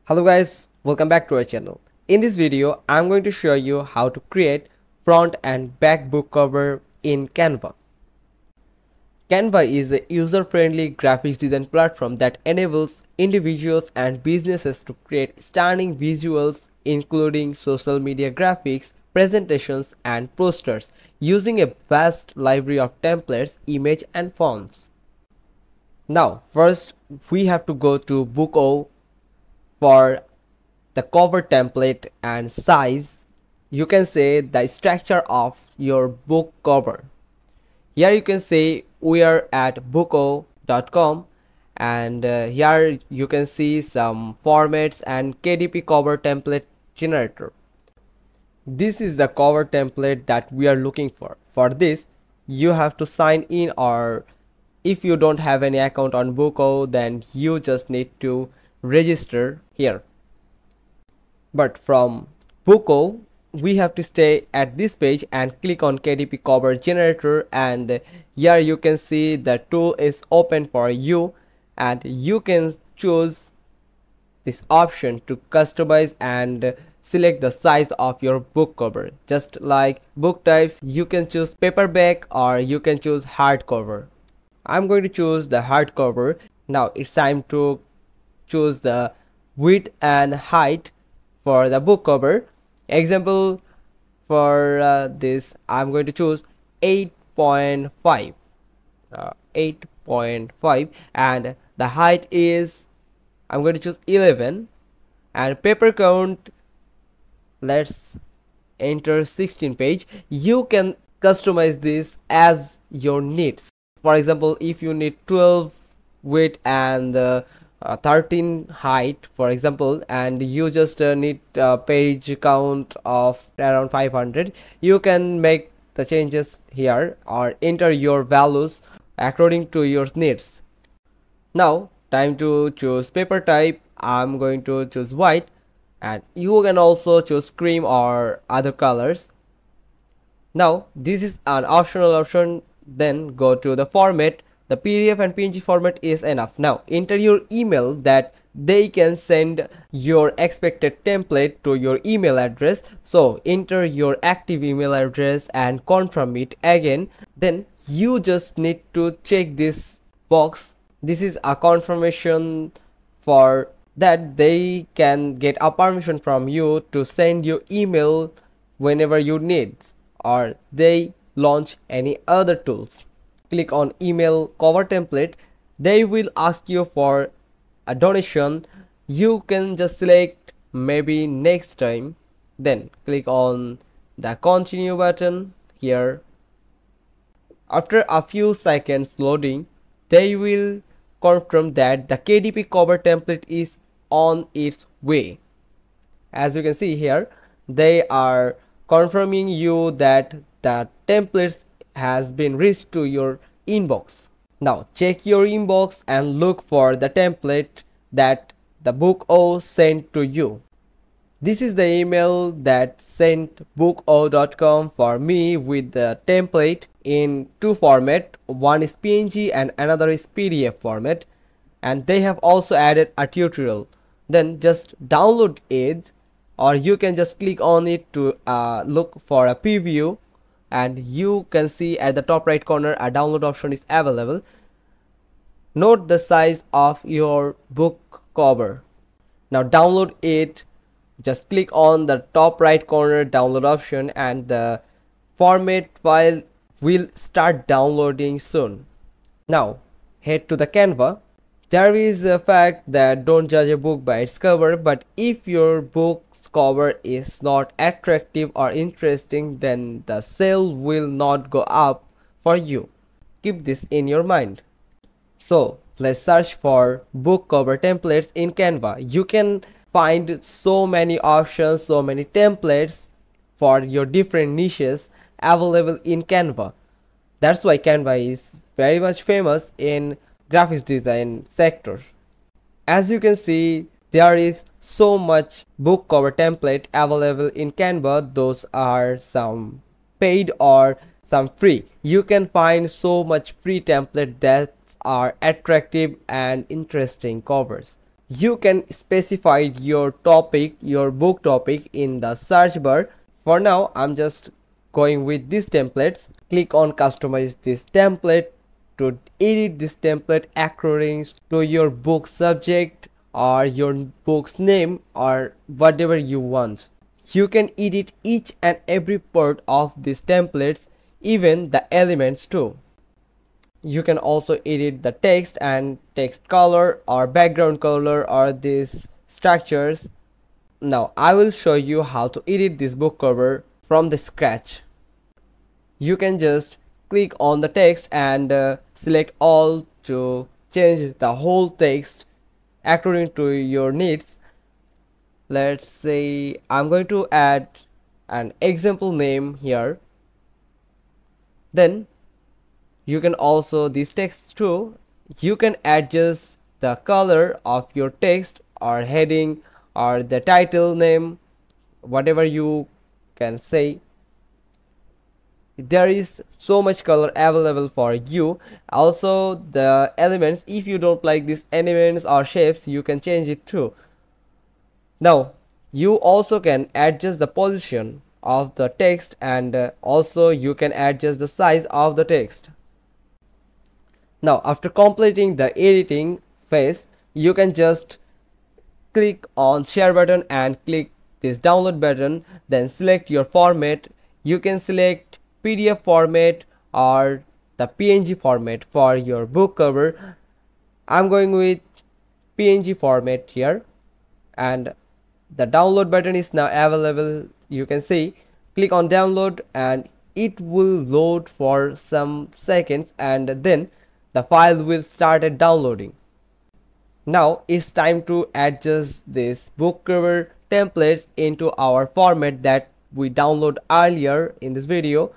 Hello guys, welcome back to our channel. In this video, I'm going to show you how to create front and back book cover in Canva. Canva is a user-friendly graphics design platform that enables individuals and businesses to create stunning visuals including social media graphics, presentations, and posters using a vast library of templates, images, and fonts. Now, first we have to go to Book.O for the cover template and size. You can say the structure of your book cover. Here you can say we are at booko.com, and here you can see some formats and KDP cover template generator. This is the cover template that we are looking for. For this, you have to sign in, or if you don't have any account on Booko, then you just need to register here. But from Booko, we have to stay at this page and click on KDP cover generator, and here you can see the tool is open for you, and you can choose this option to customize and select the size of your book cover. Just like book types, you can choose paperback or you can choose hardcover. I'm going to choose the hardcover. Now it's time to choose the width and height for the book cover. Example, for this I'm going to choose 8.5 8.5, and the height is I'm going to choose 11, and paper count, let's enter 16 page. You can customize this as your needs. For example, if you need 12 width and 13 height, for example, and you just need a page count of around 500, you can make the changes here or enter your values according to your needs. Now time to choose paper type. I'm going to choose white, and you can also choose cream or other colors. Now this is an optional option. Then go to the format. The PDF and PNG format is enough. Now enter your email that they can send your expected template to your email address. So enter your active email address and confirm it again. Then you just need to check this box. This is a confirmation for that they can get a permission from you to send you email whenever you need, or they launch any other tools. Click on email cover template. They will ask you for a donation. You can just select maybe next time, then click on the continue button here. After a few seconds loading, they will confirm that the KDP cover template is on its way. As you can see here, they are confirming you that the templates has been reached to your inbox. Now check your inbox and look for the template that the Booko sent to you. This is the email that sent booko.com for me with the template in two format. One is PNG and another is PDF format, and they have also added a tutorial. Then just download it, or you can just click on it to look for a preview, and you can see at the top right corner a download option is available. Note the size of your book cover. Now download it. Just click on the top right corner download option, and the format file will start downloading soon. Now head to the Canva. There is a fact that don't judge a book by its cover, but if your book's cover is not attractive or interesting, then the sale will not go up for you. Keep this in your mind. So let's search for book cover templates in Canva. You can find so many options, so many templates for your different niches available in Canva. That's why Canva is very much famous in graphics design sector. As you can see, there is so much book cover template available in Canva. Those are some paid or some free. You can find so much free template that are attractive and interesting covers. You can specify your topic, your book topic in the search bar. For now, I'm just going with these templates. Click on customize this template to edit this template according to your book subject or your book's name or whatever you want. You can edit each and every part of these templates, even the elements too. You can also edit the text and text color or background color or these structures. Now I will show you how to edit this book cover from the scratch. You can just click on the text and select all to change the whole text according to your needs. Let's say I'm going to add an example name here. Then you can also this text too. You can adjust the color of your text or heading or the title name, whatever you can say. There is so much color available for you. Also the elements, if you don't like these elements or shapes, you can change it too. Now you also can adjust the position of the text and also you can adjust the size of the text. Now after completing the editing phase, you can just click on share button and click this download button, then select your format. You can select PDF format or the PNG format for your book cover. I'm going with PNG format here, and the download button is now available. You can see, click on download and it will load for some seconds and then the file will start downloading. Now it's time to adjust this book cover templates into our format that we download earlier in this video.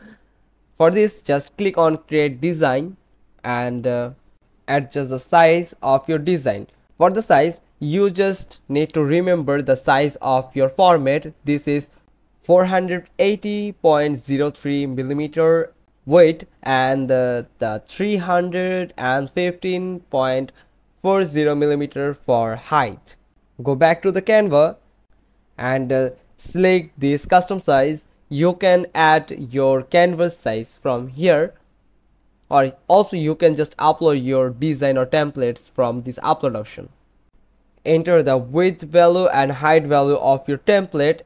For this, just click on create design and adjust the size of your design. For the size, you just need to remember the size of your format. This is 480.03 millimeter weight and the 315.40 millimeter for height. Go back to the Canva and select this custom size. You can add your canvas size from here, or also you can just upload your design or templates from this upload option. Enter the width value and height value of your template.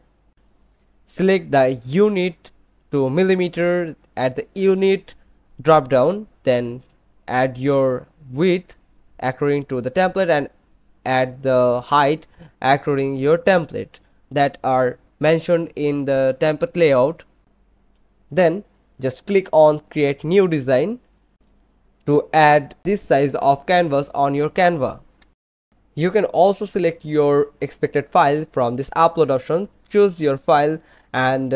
Select the unit to millimeter at the unit drop down, then add your width according to the template and add the height according your template that are mentioned in the template layout. Then just click on create new design to add this size of canvas on your Canva. You can also select your expected file from this upload option. Choose your file and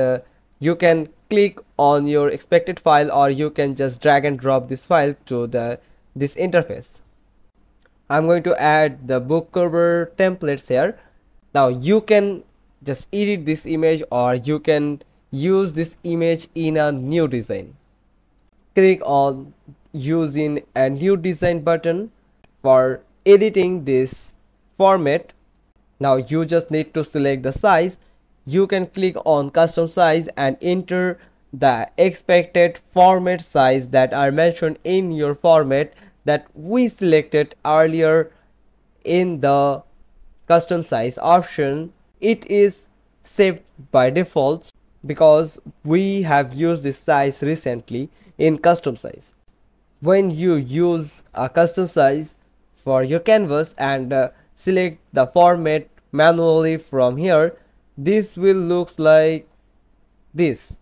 you can click on your expected file, or you can just drag and drop this file to this interface. I'm going to add the book cover templates here. Now you can just edit this image or you can use this image in a new design. Click on using a new design button for editing this format. Now you just need to select the size. You can click on custom size and enter the expected format size that are mentioned in your format that we selected earlier in the custom size option. It is saved by default because we have used this size recently in custom size. When you use a custom size for your canvas and select the format manually from here, this will look like this.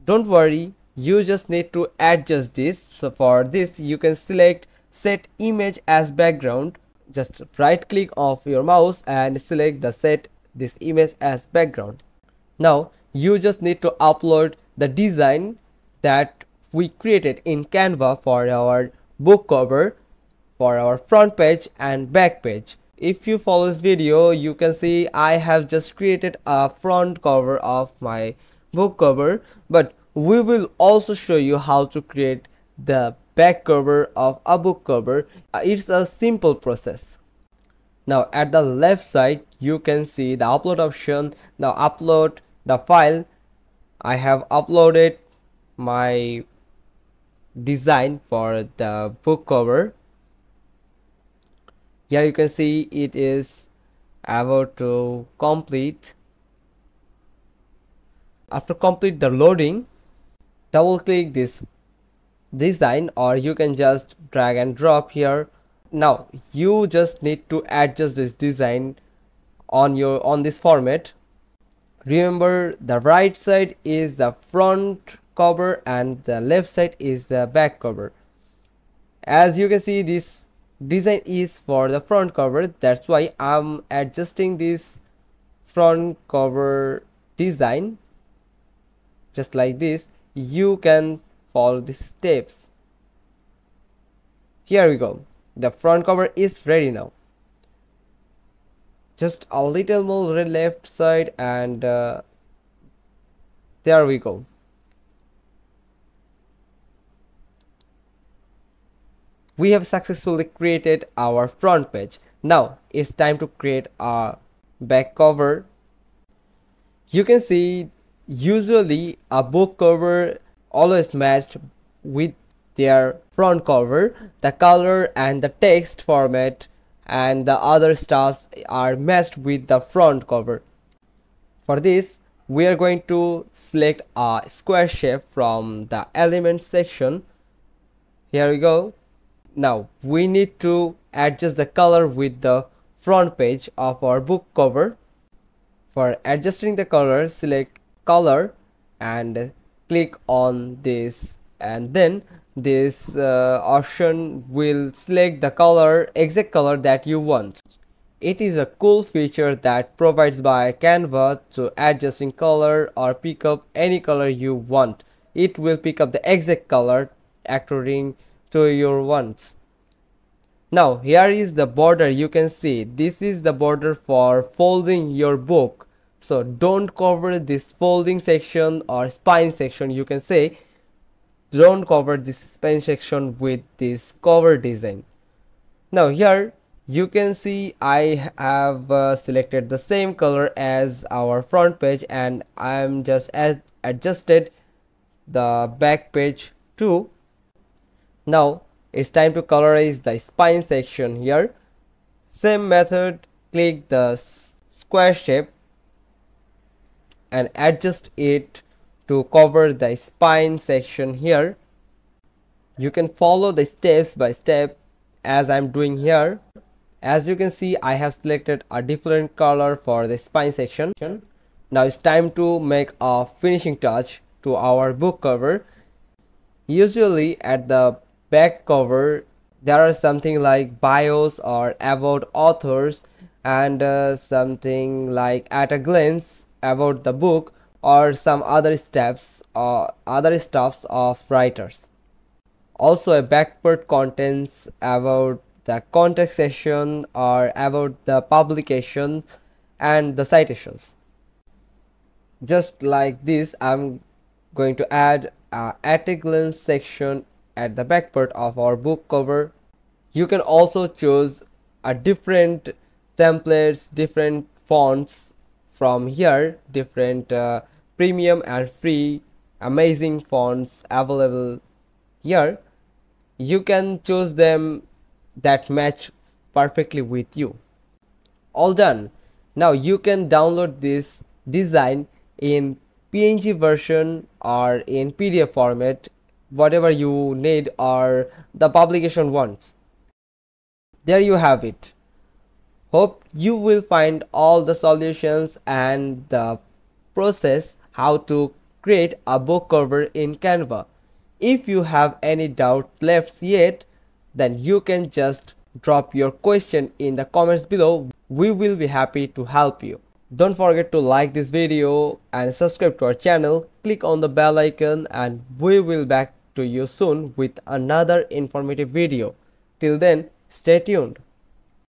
Don't worry, you just need to adjust this. So for this you can select set image as background. Just right click of your mouse and select the set this image as background. Now you just need to upload the design that we created in Canva for our book cover, for our front page and back page. If you follow this video, you can see I have just created a front cover of my book cover, but we will also show you how to create the back cover of a book cover. It's a simple process. Now at the left side you can see the upload option. Now upload the file. I have uploaded my design for the book cover. Here you can see it is about to complete. After complete the loading, double click this design, or you can just drag and drop here. Now you just need to adjust this design on this format. Remember, the right side is the front cover and the left side is the back cover. As you can see, this design is for the front cover, that's why I'm adjusting this front cover design just like this. You can follow the steps. Here we go, the front cover is ready. Now just a little more left side, and there we go. We have successfully created our front page. Now it's time to create a back cover. You can see usually a book cover always matched with their front cover. The color and the text format and the other stuffs are matched with the front cover. For this, we are going to select a square shape from the elements section. Here we go. Now we need to adjust the color with the front page of our book cover. For adjusting the color, select color and click on this, and then this option will select the color, exact color that you want. It is a cool feature that provides by Canva to adjusting color or pick up any color you want. It will pick up the exact color according to your wants. Now here is the border. You can see this is the border for folding your book. So don't cover this folding section or spine section. You can say don't cover this spine section with this cover design. Now here you can see I have selected the same color as our front page, and I'm just adjusted the back page too. Now it's time to colorize the spine section. Here same method, click the square shape and adjust it to cover the spine section. Here you can follow the steps by step as I'm doing here. As you can see, I have selected a different color for the spine section. Now it's time to make a finishing touch to our book cover. Usually at the back cover there are something like bios or about authors, and something like at a glance about the book, or some other steps or other stuffs of writers. Also a back part contains about the contact section or about the publication and the citations. Just like this, I'm going to add a at a glance section at the back part of our book cover. You can also choose a different templates, different fonts from here, different premium and free amazing fonts available here. You can choose them that match perfectly with you. All done. Now you can download this design in PNG version or in PDF format, whatever you need or the publication wants. There you have it. Hope you will find all the solutions and the process how to create a book cover in Canva. If you have any doubt left yet, then you can just drop your question in the comments below. We will be happy to help you. Don't forget to like this video and subscribe to our channel. Click on the bell icon and we will back to you soon with another informative video. Till then, stay tuned.